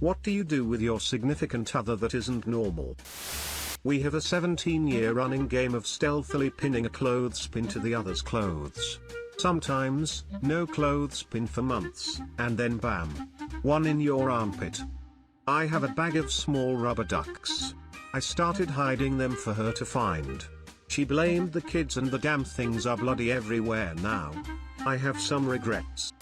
What do you do with your significant other that isn't normal? We have a 17-year running game of stealthily pinning a clothespin to the other's clothes. Sometimes, no clothespin for months, and then bam. One in your armpit. I have a bag of small rubber ducks. I started hiding them for her to find. She blamed the kids and the damn things are bloody everywhere now. I have some regrets.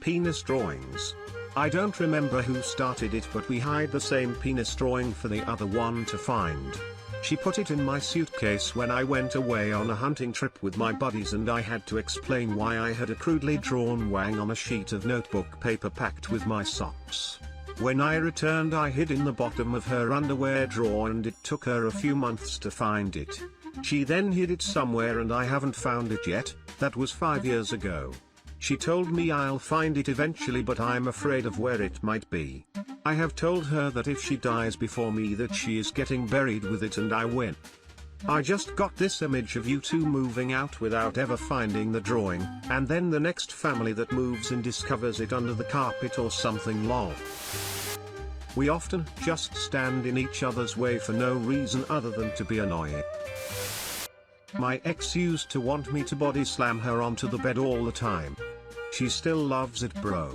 Penis drawings. I don't remember who started it, but we hide the same penis drawing for the other one to find. She put it in my suitcase when I went away on a hunting trip with my buddies, and I had to explain why I had a crudely drawn wang on a sheet of notebook paper packed with my socks. When I returned, I hid in the bottom of her underwear drawer, and it took her a few months to find it. She then hid it somewhere and I haven't found it yet. That was 5 years ago. She told me I'll find it eventually, but I'm afraid of where it might be. I have told her that if she dies before me that she is getting buried with it and I win. I just got this image of you two moving out without ever finding the drawing, and then the next family that moves in discovers it under the carpet or something lol. We often just stand in each other's way for no reason other than to be annoying. My ex used to want me to body slam her onto the bed all the time. She still loves it, bro.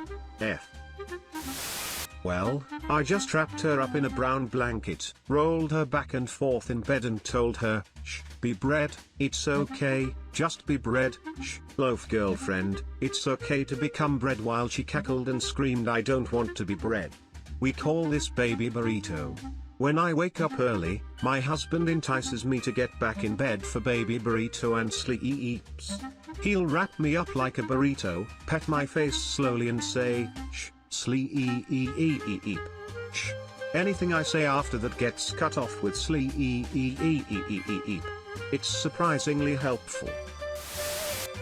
Well, I just wrapped her up in a brown blanket, rolled her back and forth in bed and told her, "Shh, be bread, it's okay, just be bread, shh, loaf girlfriend, it's okay to become bread," while she cackled and screamed, "I don't want to be bread." We call this baby burrito. When I wake up early, my husband entices me to get back in bed for baby burrito and sleeps. He'll wrap me up like a burrito, pet my face slowly and say, "Shh, sleep." Shh. Anything I say after that gets cut off with sleep. It's surprisingly helpful.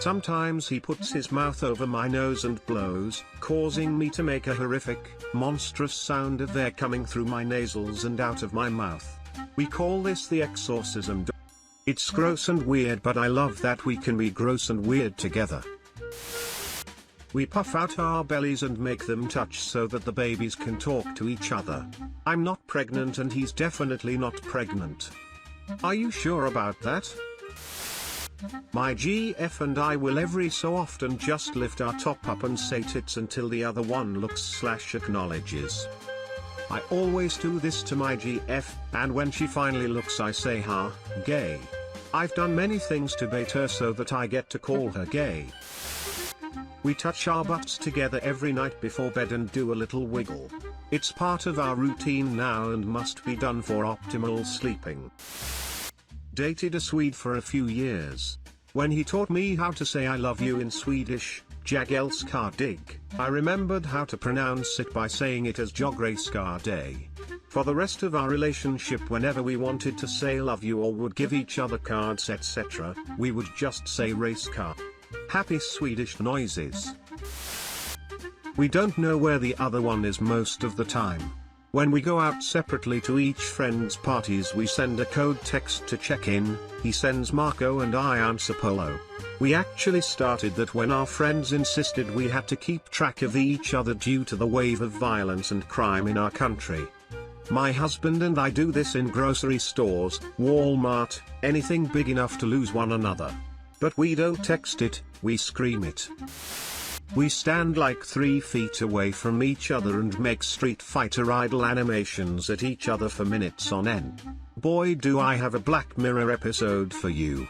Sometimes he puts his mouth over my nose and blows, causing me to make a horrific, monstrous sound of air coming through my nasals and out of my mouth. We call this the exorcism. It's gross and weird, but I love that we can be gross and weird together. We puff out our bellies and make them touch so that the babies can talk to each other. I'm not pregnant and he's definitely not pregnant. Are you sure about that? My GF and I will every so often just lift our top up and say tits until the other one looks/acknowledges. I always do this to my GF, and when she finally looks I say, "Ha, gay." I've done many things to bait her so that I get to call her gay. We touch our butts together every night before bed and do a little wiggle. It's part of our routine now and must be done for optimal sleeping. Dated a Swede for a few years. When he taught me how to say "I love you" in Swedish, "Jag älskar dig," I remembered how to pronounce it by saying it as "Jag älskar dig." For the rest of our relationship, whenever we wanted to say "love you" or would give each other cards etc., we would just say "racecar." Happy Swedish noises. We don't know where the other one is most of the time. When we go out separately to each friend's parties, we send a code text to check in. He sends Marco and I answer Polo. We actually started that when our friends insisted we had to keep track of each other due to the wave of violence and crime in our country. My husband and I do this in grocery stores, Walmart, anything big enough to lose one another. But we don't text it, we scream it. We stand like 3 feet away from each other and make Street Fighter idle animations at each other for minutes on end. Boy, do I have a Black Mirror episode for you.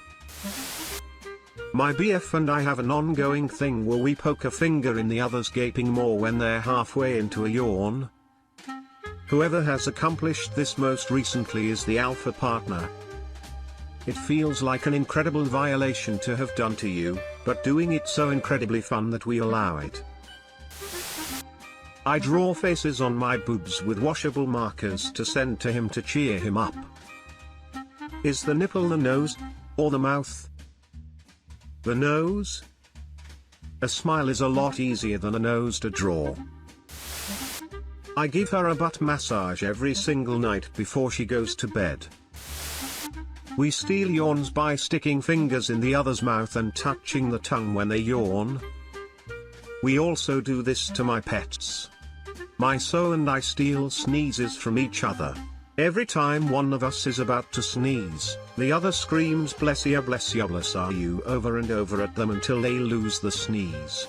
My BF and I have an ongoing thing where we poke a finger in the other's gaping maw when they're halfway into a yawn. Whoever has accomplished this most recently is the alpha partner. It feels like an incredible violation to have done to you, but doing it so incredibly fun that we allow it. I draw faces on my boobs with washable markers to send to him to cheer him up. Is the nipple the nose? Or the mouth? The nose? A smile is a lot easier than a nose to draw. I give her a butt massage every single night before she goes to bed. We steal yawns by sticking fingers in the other's mouth and touching the tongue when they yawn. We also do this to my pets. My soul and I steal sneezes from each other. Every time one of us is about to sneeze, the other screams bless you over and over at them until they lose the sneeze.